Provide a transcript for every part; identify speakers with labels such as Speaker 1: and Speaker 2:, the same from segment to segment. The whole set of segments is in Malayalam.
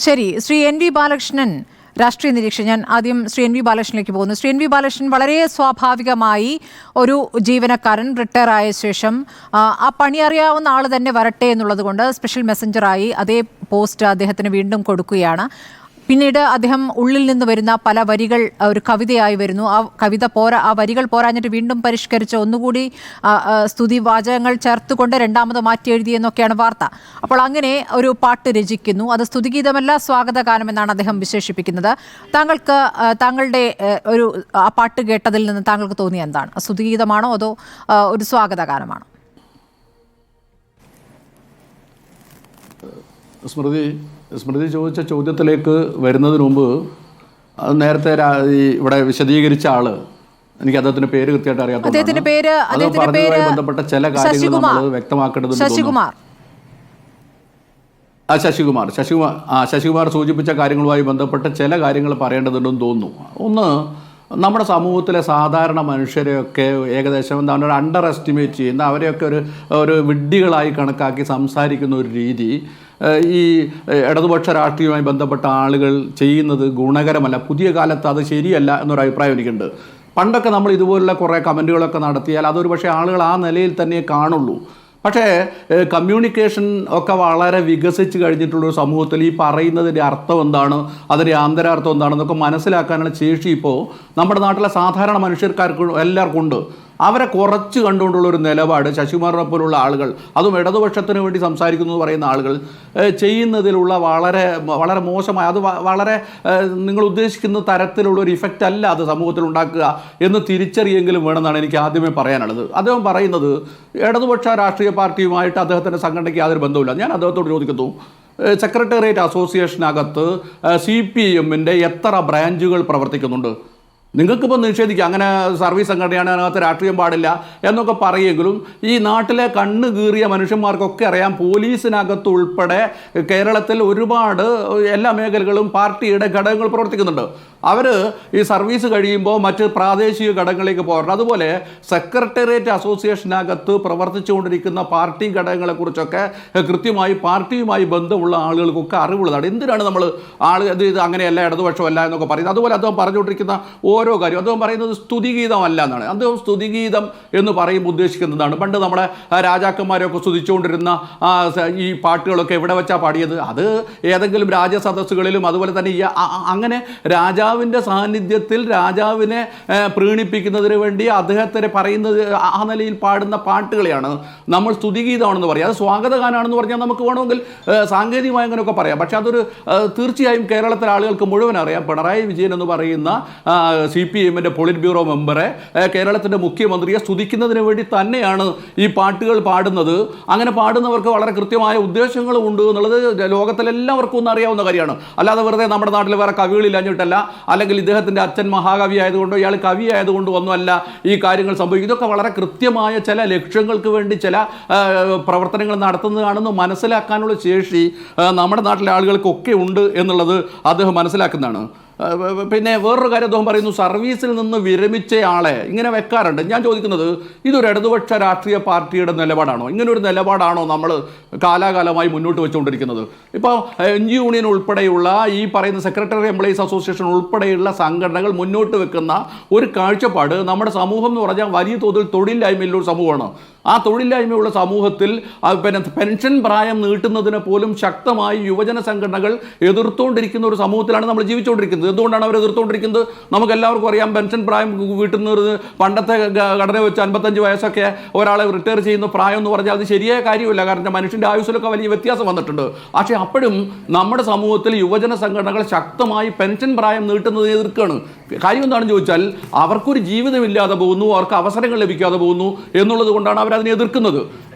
Speaker 1: ശരി, ശ്രീ എൻ വി ബാലകൃഷ്ണൻ രാഷ്ട്രീയ നിരീക്ഷകൻ. ഞാൻ ആദ്യം ശ്രീ എൻ വി ബാലകൃഷ്ണനിലേക്ക് പോകുന്നു. ശ്രീ എൻ വി ബാലകൃഷ്ണൻ, വളരെ സ്വാഭാവികമായി ഒരു ജീവനക്കാരൻ റിട്ടയർ ആയ ശേഷം ആ പണി അറിയാവുന്ന ആൾ തന്നെ വരട്ടെ എന്നുള്ളത് കൊണ്ട് സ്പെഷ്യൽ മെസ്സഞ്ചറായി അതേ പോസ്റ്റ് അദ്ദേഹത്തിന് വീണ്ടും കൊടുക്കുകയാണ്. പിന്നീട് അദ്ദേഹം ഉള്ളിൽ നിന്ന് വരുന്ന പല വരികൾ ഒരു കവിതയായി വരുന്നു. ആ വരികൾ പോരാഞ്ഞിട്ട് വീണ്ടും പരിഷ്കരിച്ച് ഒന്നുകൂടി സ്തുതി വാചകങ്ങൾ ചേർത്തുകൊണ്ട് രണ്ടാമത് മാറ്റി എഴുതിയെന്നൊക്കെയാണ് വാർത്ത. അപ്പോൾ അങ്ങനെ ഒരു പാട്ട് രചിക്കുന്നു. അത് സ്തുതിഗീതമല്ല, സ്വാഗതഗാനം എന്നാണ് അദ്ദേഹം വിശേഷിപ്പിക്കുന്നത്. താങ്കളുടെ ഒരു ആ പാട്ട് കേട്ടതിൽ നിന്ന് താങ്കൾക്ക് തോന്നിയ എന്താണ്? സ്തുതിഗീതമാണോ അതോ ഒരു സ്വാഗതഗാനമാണോ?
Speaker 2: സ്മൃതി ചോദിച്ച ചോദ്യത്തിലേക്ക് വരുന്നതിന് മുമ്പ് അത് നേരത്തെ ഇവിടെ വിശദീകരിച്ച ആള്, എനിക്ക് അദ്ദേഹത്തിന്റെ പേര് കൃത്യമായിട്ട് അറിയാത്തതുമായി ബന്ധപ്പെട്ട ചില കാര്യങ്ങൾ നമ്മൾ വ്യക്തമാക്കേണ്ടതുണ്ട്. ശശികുമാർ സൂചിപ്പിച്ച കാര്യങ്ങളുമായി ബന്ധപ്പെട്ട ചില കാര്യങ്ങൾ പറയേണ്ടതുണ്ടെന്ന് തോന്നുന്നു. ഒന്ന്, നമ്മുടെ സമൂഹത്തിലെ സാധാരണ മനുഷ്യരെയൊക്കെ ഏകദേശം എന്താണ് ഒരു അണ്ടർ എസ്റ്റിമേറ്റ് ചെയ്യുന്ന, അവരെയൊക്കെ ഒരു വിഡ്ഢികളായി കണക്കാക്കി സംസാരിക്കുന്ന ഒരു രീതി ഈ ഇടതുപക്ഷ രാഷ്ട്രീയവുമായി ബന്ധപ്പെട്ട ആളുകൾ ചെയ്യുന്നത് ഗുണകരമല്ല. പുതിയ കാലത്ത് അത് ശരിയല്ല എന്നൊരു അഭിപ്രായം എനിക്കുണ്ട്. പണ്ടൊക്കെ നമ്മൾ ഇതുപോലുള്ള കുറേ കമൻറ്റുകളൊക്കെ നടത്തിയാൽ അതൊരു പക്ഷേ ആളുകൾ ആ നിലയിൽ തന്നെ കാണുള്ളൂ. പക്ഷേ കമ്മ്യൂണിക്കേഷൻ ഒക്കെ വളരെ വികസിച്ച് കഴിഞ്ഞിട്ടുള്ളൊരു സമൂഹത്തിൽ ഈ പറയുന്നതിൻ്റെ അർത്ഥം എന്താണ്, അതിൻ്റെ ആന്തരാർത്ഥം എന്താണെന്നൊക്കെ മനസ്സിലാക്കാനുള്ള ശേഷി ഇപ്പോൾ നമ്മുടെ നാട്ടിലെ സാധാരണ മനുഷ്യർക്കാർക്ക് എല്ലാവർക്കും ഉണ്ട്. അവരെ കുറച്ച് കണ്ടുകൊണ്ടുള്ളൊരു നിലപാട് ശശികുമാറിനെ പോലുള്ള ആളുകൾ, അതും ഇടതുപക്ഷത്തിന് വേണ്ടി സംസാരിക്കുന്നു പറയുന്ന ആളുകൾ ചെയ്യുന്നതിലുള്ള വളരെ വളരെ മോശമായ, അത് വളരെ നിങ്ങൾ ഉദ്ദേശിക്കുന്ന തരത്തിലുള്ളൊരു ഇഫക്റ്റ് അല്ല അത് സമൂഹത്തിൽ ഉണ്ടാക്കുക എന്ന് തിരിച്ചറിയെങ്കിലും വേണമെന്നാണ് എനിക്ക് ആദ്യമേ പറയാനുള്ളത്. അദ്ദേഹം പറയുന്നത് ഇടതുപക്ഷ രാഷ്ട്രീയ പാർട്ടിയുമായിട്ട് അദ്ദേഹത്തിൻ്റെ സംഘടനയ്ക്ക് യാതൊരു ബന്ധവുമില്ല. ഞാൻ അദ്ദേഹത്തോട് ചോദിക്കുന്നു, സെക്രട്ടേറിയറ്റ് അസോസിയേഷനകത്ത് CPM-ന്റെ എത്ര ബ്രാഞ്ചുകൾ പ്രവർത്തിക്കുന്നുണ്ട്? നിങ്ങൾക്കിപ്പോൾ നിഷേധിക്കുക, അങ്ങനെ സർവീസ് സംഘടനയാണ്, അതിനകത്ത് രാഷ്ട്രീയം പാടില്ല എന്നൊക്കെ പറയുമെങ്കിലും ഈ നാട്ടിലെ കണ്ണ് കീറിയ മനുഷ്യന്മാർക്കൊക്കെ അറിയാം, പോലീസിനകത്ത് ഉൾപ്പെടെ കേരളത്തിൽ ഒരുപാട് എല്ലാ മേഖലകളും പാർട്ടിയുടെ ഘടകങ്ങൾ പ്രവർത്തിക്കുന്നുണ്ട്. അവർ ഈ സർവീസ് കഴിയുമ്പോൾ മറ്റ് പ്രാദേശിക ഘടകങ്ങളിലേക്ക് പോകാറുണ്ട്. അതുപോലെ സെക്രട്ടേറിയറ്റ് അസോസിയേഷനകത്ത് പ്രവർത്തിച്ചുകൊണ്ടിരിക്കുന്ന പാർട്ടി ഘടകങ്ങളെക്കുറിച്ചൊക്കെ കൃത്യമായി പാർട്ടിയുമായി ബന്ധമുള്ള ആളുകൾക്കൊക്കെ അറിവുള്ളതാണ്. എന്തിനാണ് നമ്മൾ ഇത് അങ്ങനെയല്ല, ഇടതുപക്ഷമല്ല എന്നൊക്കെ പറയുന്നത്? അതുപോലെ അദ്ദേഹം പറഞ്ഞുകൊണ്ടിരിക്കുന്ന ഓരോ കാര്യം അദ്ദേഹം പറയുന്നത് സ്തുതിഗീതമല്ല എന്നാണ്. അദ്ദേഹം സ്തുതിഗീതം എന്ന് പറയുമ്പോൾ ഉദ്ദേശിക്കുന്നതാണ് പണ്ട് നമ്മുടെ രാജാക്കന്മാരെയൊക്കെ സ്തുതിച്ചുകൊണ്ടിരുന്ന ഈ പാട്ടുകളൊക്കെ എവിടെ വെച്ചാൽ പാടിയത്? അത് ഏതെങ്കിലും രാജസദസ്സുകളിലും അതുപോലെ തന്നെ അങ്ങനെ രാജാവിൻ്റെ സാന്നിധ്യത്തിൽ രാജാവിനെ പ്രീണിപ്പിക്കുന്നതിന് വേണ്ടി അദ്ദേഹത്തിന് പറയുന്നത് ആ നിലയിൽ പാടുന്ന പാട്ടുകളെയാണ് നമ്മൾ സ്തുതിഗീതമാണെന്ന് പറയുക. അത് സ്വാഗതഗാനാണെന്ന് പറഞ്ഞാൽ നമുക്ക് വേണമെങ്കിൽ സാങ്കേതികമായി അങ്ങനെയൊക്കെ പറയാം. പക്ഷെ അതൊരു തീർച്ചയായും കേരളത്തിലെ ആളുകൾക്ക് മുഴുവൻ അറിയാം. പിണറായി വിജയൻ എന്ന് പറയുന്ന CPM-ന്റെ പോളിറ്റ് ബ്യൂറോ മെമ്പറെ, കേരളത്തിൻ്റെ മുഖ്യമന്ത്രിയെ സ്തുതിക്കുന്നതിന് വേണ്ടി തന്നെയാണ് ഈ പാട്ടുകൾ പാടുന്നത്. അങ്ങനെ പാടുന്നവർക്ക് വളരെ കൃത്യമായ ഉദ്ദേശങ്ങളും ഉണ്ട് എന്നുള്ളത് ലോകത്തിലെല്ലാവർക്കും ഒന്നും അറിയാവുന്ന കാര്യമാണ്. അല്ലാതെ വെറുതെ നമ്മുടെ നാട്ടിൽ വേറെ കവികളില്ലാഞ്ഞിട്ടല്ല, അല്ലെങ്കിൽ ഇദ്ദേഹത്തിൻ്റെ അച്ഛൻ മഹാകവി ആയതുകൊണ്ടോ ഇയാൾ കവി ആയതുകൊണ്ടോ ഒന്നുമല്ല ഈ കാര്യങ്ങൾ സംഭവിക്കും. ഇതൊക്കെ വളരെ കൃത്യമായ ചില ലക്ഷ്യങ്ങൾക്ക് വേണ്ടി ചില പ്രവർത്തനങ്ങൾ നടത്തുന്നതാണെന്ന് മനസ്സിലാക്കാനുള്ള ശേഷി നമ്മുടെ നാട്ടിലെ ആളുകൾക്കൊക്കെ ഉണ്ട് എന്നുള്ളത് അദ്ദേഹം മനസ്സിലാക്കുന്നതാണ്. പിന്നെ വേറൊരു കാര്യം അദ്ദേഹം പറയുന്നു, സർവീസിൽ നിന്ന് വിരമിച്ച ആളെ ഇങ്ങനെ വെക്കാറുണ്ട്. ഞാൻ ചോദിക്കുന്നത്, ഇതൊരു ഇടതുപക്ഷ രാഷ്ട്രീയ പാർട്ടിയുടെ നിലപാടാണോ? ഇങ്ങനൊരു നിലപാടാണോ നമ്മൾ കാലാകാലമായി മുന്നോട്ട് വെച്ചുകൊണ്ടിരിക്കുന്നത്? ഇപ്പോൾ NG യൂണിയൻ ഉൾപ്പെടെയുള്ള ഈ പറയുന്ന സെക്രട്ടറി എംപ്ലോയീസ് അസോസിയേഷൻ ഉൾപ്പെടെയുള്ള സംഘടനകൾ മുന്നോട്ട് വെക്കുന്ന ഒരു കാഴ്ചപ്പാട്, നമ്മുടെ സമൂഹം എന്ന് പറഞ്ഞാൽ വലിയ തോതിൽ തൊഴിലില്ലായ്മയുള്ളൊരു സമൂഹമാണ്. ആ തൊഴിലില്ലായ്മയുള്ള സമൂഹത്തിൽ പിന്നെ പെൻഷൻ പ്രായം നീട്ടുന്നതിനെ പോലും ശക്തമായി യുവജന സംഘടനകൾ എതിർത്തുകൊണ്ടിരിക്കുന്ന ഒരു സമൂഹത്തിലാണ് നമ്മൾ ജീവിച്ചുകൊണ്ടിരിക്കുന്നത്. എന്തുകൊണ്ടാണ് അവർ എതിർത്തുകൊണ്ടിരിക്കുന്നത്? നമുക്ക് എല്ലാവർക്കും അറിയാം. പെൻഷൻ പ്രായം വീട്ടുന്നത് പണ്ടത്തെ ഘടന വെച്ച് 55 വയസ്സൊക്കെ ഒരാളെ റിട്ടയർ ചെയ്യുന്ന പ്രായം എന്ന് പറഞ്ഞാൽ അത് ശരിയായ കാര്യമില്ല. കാരണം മനുഷ്യൻ്റെ ആയുസ്സിലൊക്കെ വലിയ വ്യത്യാസം വന്നിട്ടുണ്ട്. പക്ഷേ അപ്പോഴും നമ്മുടെ സമൂഹത്തിൽ യുവജന സംഘടനകൾ ശക്തമായി പെൻഷൻ പ്രായം നീട്ടുന്നതിനെ എതിർക്കുകയാണ്. കാര്യം എന്താണെന്ന് ചോദിച്ചാൽ അവർക്കൊരു ജീവിതമില്ലാതെ പോകുന്നു, അവർക്ക് അവസരങ്ങൾ ലഭിക്കാതെ പോകുന്നു എന്നുള്ളത് കൊണ്ടാണ് അവരതിനെ എതിർക്കുന്നത്.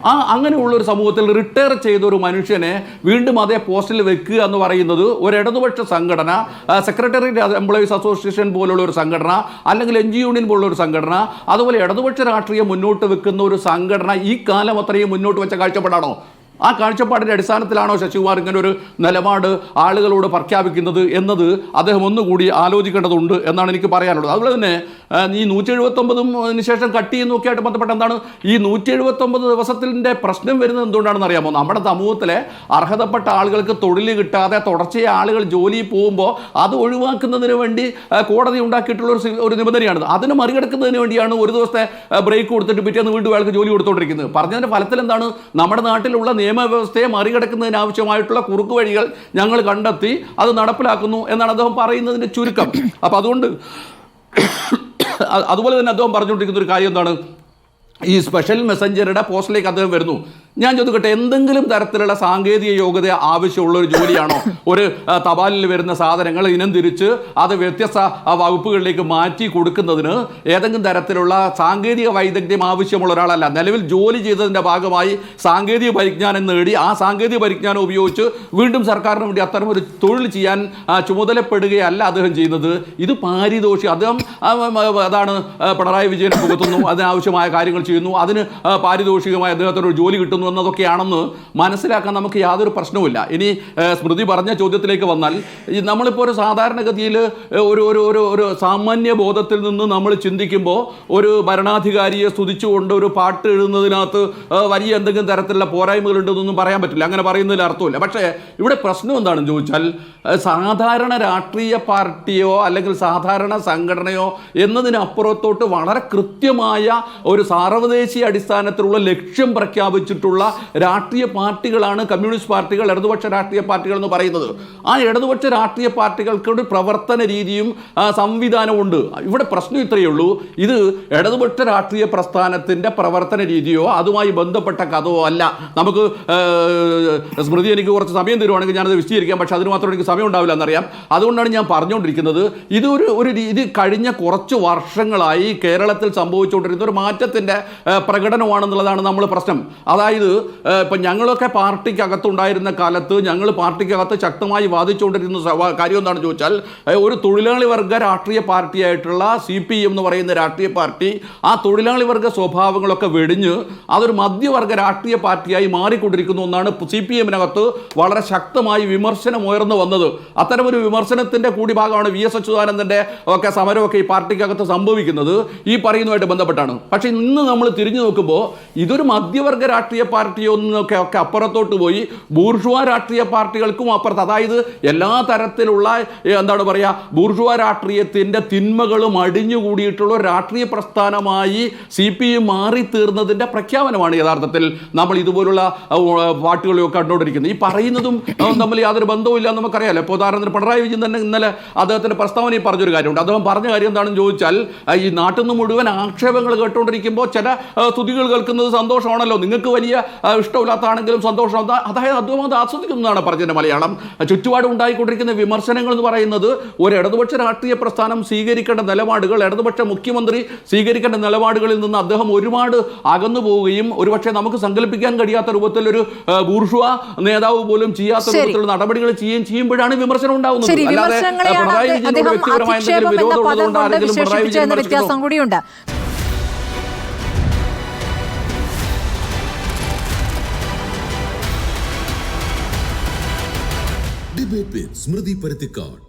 Speaker 2: അങ്ങനെയുള്ളൊരു സമൂഹത്തിൽ റിട്ടയർ ചെയ്ത ഒരു മനുഷ്യനെ വീണ്ടും അതേ പോസ്റ്റിൽ വെക്കുക എന്ന് പറയുന്നത് ഒരു ഇടതുപക്ഷ സംഘടന, സെക്രട്ടേറിയറ്റ് എംപ്ലോയീസ് അസോസിയേഷൻ പോലുള്ള ഒരു സംഘടന, അല്ലെങ്കിൽ NG യൂണിയൻ പോലുള്ള ഒരു സംഘടന, അതുപോലെ ഇടതുപക്ഷ രാഷ്ട്രീയം മുന്നോട്ട് വെക്കുന്ന ഒരു സംഘടന ഈ കാലം അത്രയും മുന്നോട്ട് വെച്ച കാഴ്ചപ്പാടാണോ? ആ കാഴ്ചപ്പാടിൻ്റെ അടിസ്ഥാനത്തിലാണോ ശശികുമാർ ഇങ്ങനെ ഒരു നിലപാട് ആളുകളോട് പ്രഖ്യാപിക്കുന്നത് എന്നത് അദ്ദേഹം ഒന്നുകൂടി ആലോചിക്കേണ്ടതുണ്ട് എന്നാണ് എനിക്ക് പറയാനുള്ളത്. അതുപോലെ തന്നെ ഈ 179 ശേഷം കട്ട് ചെയ്യുന്നൊക്കെ ആയിട്ട് ബന്ധപ്പെട്ട് എന്താണ് ഈ 179 ദിവസത്തിൻ്റെ പ്രശ്നം വരുന്നത് എന്തുകൊണ്ടാണെന്ന് അറിയാമോ? നമ്മുടെ സമൂഹത്തിലെ അർഹതപ്പെട്ട ആളുകൾക്ക് തൊഴിൽ കിട്ടാതെ തുടർച്ചയായി ആളുകൾ ജോലിയിൽ പോകുമ്പോൾ അത് ഒഴിവാക്കുന്നതിന് വേണ്ടി കോടതി ഉണ്ടാക്കിയിട്ടുള്ള ഒരു നിബന്ധനയാണിത്. അതിന് മറികടക്കുന്നതിന് വേണ്ടിയാണ് ഒരു ദിവസത്തെ ബ്രേക്ക് കൊടുത്തിട്ട് പിറ്റേന്ന് വീണ്ടും അയാൾക്ക് ജോലി കൊടുത്തുകൊണ്ടിരിക്കുന്നത്. പറഞ്ഞതിൻ്റെ ഫലത്തിൽ എന്താണ്? നമ്മുടെ നാട്ടിലുള്ള നിയമവ്യവസ്ഥയെ മറികടക്കുന്നതിന് ആവശ്യമായിട്ടുള്ള കുറുക്ക് വഴികൾ ഞങ്ങൾ കണ്ടെത്തി അത് നടപ്പിലാക്കുന്നു എന്നാണ് അദ്ദേഹം പറയുന്നതിൻ്റെ ചുരുക്കം. അപ്പോൾ അതുപോലെ തന്നെ അദ്ദേഹം പറഞ്ഞുകൊണ്ടിരിക്കുന്ന ഒരു കാര്യം എന്താണ്? ഈ സ്പെഷ്യൽ മെസ്സഞ്ചറുടെ പോസ്റ്റിലേക്ക് അദ്ദേഹം വരുന്നു. ഞാൻ ചോദിക്കട്ടെ, എന്തെങ്കിലും തരത്തിലുള്ള സാങ്കേതിക യോഗ്യത ആവശ്യമുള്ള ഒരു ജോലിയാണോ ഒരു തപാലിൽ വരുന്ന സാധനങ്ങൾ ഇനം തിരിച്ച് അത് വ്യത്യസ്ത വകുപ്പുകളിലേക്ക് മാറ്റി കൊടുക്കുന്നതിന് ഏതെങ്കിലും തരത്തിലുള്ള സാങ്കേതിക വൈദഗ്ധ്യം ആവശ്യമുള്ള ഒരാളല്ല. നിലവിൽ ജോലി ചെയ്തതിൻ്റെ ഭാഗമായി സാങ്കേതിക പരിജ്ഞാനം നേടി ആ സാങ്കേതിക പരിജ്ഞാനം ഉപയോഗിച്ച് വീണ്ടും സർക്കാരിന് വേണ്ടി അത്തരം ഒരു തൊഴിൽ ചെയ്യാൻ ചുമതലപ്പെടുകയല്ല അദ്ദേഹം ചെയ്യുന്നത്. ഇത് പാരിതോഷികം. അദ്ദേഹം അതാണ് പിണറായി വിജയനെ പുകത്തുന്നു, അതിനാവശ്യമായ കാര്യങ്ങൾ ചെയ്യുന്നു, അതിന് പാരിതോഷികമായി അദ്ദേഹത്തിന് ഒരു ജോലി കിട്ടുന്നു എന്നതൊക്കെയാണെന്ന് മനസ്സിലാക്കാൻ നമുക്ക് യാതൊരു പ്രശ്നവുമില്ല. ഇനി സ്മൃതി പറഞ്ഞ ചോദ്യത്തിലേക്ക് വന്നാൽ, നമ്മളിപ്പോൾ ഒരു സാധാരണഗതിയിൽ ഒരു സാമാന്യ ബോധത്തിൽ നിന്ന് നമ്മൾ ചിന്തിക്കുമ്പോൾ ഒരു ഭരണാധികാരിയെ സ്തുതിച്ചുകൊണ്ട് ഒരു പാട്ട് എഴുതുന്നതിനകത്ത് വലിയ എന്തെങ്കിലും തരത്തിലുള്ള പോരായ്മകളുണ്ടെന്നൊന്നും പറയാൻ പറ്റില്ല. അങ്ങനെ പറയുന്നതിൽ അർത്ഥമില്ല. പക്ഷേ ഇവിടെ പ്രശ്നം എന്താണെന്ന് ചോദിച്ചാൽ, സാധാരണ രാഷ്ട്രീയ പാർട്ടിയോ അല്ലെങ്കിൽ സാധാരണ സംഘടനയോ എന്നതിനപ്പുറത്തോട്ട് വളരെ കൃത്യമായ ഒരു സാർവദേശീയ അടിസ്ഥാനത്തിലുള്ള ലക്ഷ്യം പ്രഖ്യാപിച്ചിട്ടുള്ള രാഷ്ട്രീയ പാർട്ടികളാണ് കമ്മ്യൂണിസ്റ്റ് പാർട്ടികൾ, ഇടതുപക്ഷ രാഷ്ട്രീയ പാർട്ടികൾ എന്ന് പറയുന്നത്. ആ ഇടതുപക്ഷ രാഷ്ട്രീയ പാർട്ടികൾക്ക് ഒരു പ്രവർത്തന രീതിയും സംവിധാനമുണ്ട്. ഇവിടെ പ്രശ്നം ഇത്രയേ ഉള്ളൂ, ഇത് ഇടതുപക്ഷ രാഷ്ട്രീയ പ്രസ്ഥാനത്തിൻ്റെ പ്രവർത്തന രീതിയോ അതുമായി ബന്ധപ്പെട്ട കഥയോ അല്ല. നമുക്ക് സ്മൃതി എനിക്ക് കുറച്ച് സമയം തരുവാണെങ്കിൽ ഞാനത് വിശദീകരിക്കാം. പക്ഷേ അതിന് മാത്രം എനിക്ക് സമയം ഉണ്ടാവില്ല എന്നറിയാം. അതുകൊണ്ടാണ് ഞാൻ പറഞ്ഞുകൊണ്ടിരിക്കുന്നത്, ഇത് കഴിഞ്ഞ കുറച്ച് വർഷങ്ങളായി കേരളത്തിൽ സംഭവിച്ചുകൊണ്ടിരുന്ന ഒരു മാറ്റത്തിൻ്റെ പ്രകടനമാണെന്നുള്ളതാണ് നമ്മൾ പ്രശ്നം. അതായത് ഇപ്പം ഞങ്ങളൊക്കെ പാർട്ടിക്കകത്തുണ്ടായിരുന്ന കാലത്ത് ഞങ്ങൾ പാർട്ടിക്കകത്ത് ശക്തമായി വാദിച്ചുകൊണ്ടിരുന്ന കാര്യം എന്താണെന്ന് ചോദിച്ചാൽ, ഒരു തൊഴിലാളി വർഗ രാഷ്ട്രീയ പാർട്ടിയായിട്ടുള്ള CPM എന്ന് പറയുന്ന രാഷ്ട്രീയ പാർട്ടി ആ തൊഴിലാളി വർഗ സ്വഭാവങ്ങളൊക്കെ വെടിഞ്ഞ് അതൊരു മധ്യവർഗ രാഷ്ട്രീയ പാർട്ടിയായി മാറിക്കൊണ്ടിരിക്കുന്നു എന്നാണ് CPM-നകത്ത് വളരെ ശക്തമായി വിമർശനം ഉയർന്നു വന്നത്. അത്തരമൊരു വിമർശനത്തിൻ്റെ കൂടി ഭാഗമാണ് VS അച്യുതാനന്ദൻ്റെ ഒക്കെ സമരമൊക്കെ ഈ പാർട്ടിക്കകത്ത് സംഭവിക്കുന്നത് ഈ പറയുന്നതുമായിട്ട് ബന്ധപ്പെട്ടാണ്. പക്ഷേ ഇന്ന് നമ്മൾ തിരിഞ്ഞു നോക്കുമ്പോൾ ഇതൊരു മധ്യവർഗ രാഷ്ട്രീയ പാർട്ടിയൊന്നൊക്കെ അപ്പുറത്തോട്ട് പോയി ബൂർഷ്വാ രാഷ്ട്രീയ പാർട്ടികൾക്കും അപ്പുറത്ത്, അതായത് എല്ലാ തരത്തിലുള്ള എന്താണ് പറയുക ബൂർഷ്വാ രാഷ്ട്രീയത്തിൻ്റെ തിന്മകളും അടിഞ്ഞുകൂടിയിട്ടുള്ള രാഷ്ട്രീയ പ്രസ്ഥാനമായി CPM മാറിത്തീർന്നതിൻ്റെ പ്രഖ്യാപനമാണ് യഥാർത്ഥത്തിൽ നമ്മൾ ഇതുപോലുള്ള പാർട്ടികളെയൊക്കെ കണ്ടുകൊണ്ടിരിക്കുന്നത്. ഈ പറയുന്നതും തമ്മിൽ യാതൊരു ബന്ധവുമില്ല എന്ന് നമുക്കറിയാമല്ലോ. ഇപ്പോൾ ഉദാഹരണത്തിന് പിണറായി വിജയൻ തന്നെ ഇന്നലെ അദ്ദേഹത്തിൻ്റെ പ്രസ്താവനയിൽ പറഞ്ഞൊരു കാര്യമുണ്ട്. അദ്ദേഹം പറഞ്ഞ കാര്യം എന്താണെന്ന് ചോദിച്ചാൽ, ഈ നാട്ടിൽ നിന്ന് മുഴുവൻ ആക്ഷേപങ്ങൾ കേട്ടുകൊണ്ടിരിക്കുമ്പോൾ ചില സ്തുതികൾ കേൾക്കുന്നത് സന്തോഷമാണല്ലോ, നിങ്ങൾക്ക് വലിയ ഇഷ്ടമില്ലാത്താണെങ്കിലും സന്തോഷം, അതായത് അദ്ദേഹം അത് ആസ്വദിക്കുന്നതാണ് പറഞ്ഞതിൻ്റെ മലയാളം. ചുറ്റുപാടും ഉണ്ടായിക്കൊണ്ടിരിക്കുന്ന വിമർശനങ്ങൾ എന്ന് പറയുന്നത് ഒരു ഇടതുപക്ഷ രാഷ്ട്രീയ പ്രസ്ഥാനം സ്വീകരിക്കേണ്ട നിലപാടുകൾ, ഇടതുപക്ഷ മുഖ്യമന്ത്രി സ്വീകരിക്കേണ്ട നിലപാടുകളിൽ നിന്ന് അദ്ദേഹം ഒരുപാട് അകന്നു പോവുകയും ഒരുപക്ഷെ നമുക്ക് സങ്കല്പിക്കാൻ കഴിയാത്ത രൂപത്തിൽ ഒരു ബൂർഷ്വാ നേതാവ് പോലും ചെയ്യാത്ത രൂപത്തിലുള്ള നടപടികൾ ചെയ്യുമ്പോഴാണ് വിമർശനം ഉണ്ടാവുന്നത്. അല്ലാതെ പിണറായി വിജയനോട് വ്യക്തിപരമായ എന്തെങ്കിലും വിരോധം ഉള്ളതുകൊണ്ട് ആരെങ്കിലും പിണറായി വിജയൻ
Speaker 1: വ്യത്യാസം കൂടിയുണ്ട്.
Speaker 3: Debate with Smriti Parittikad.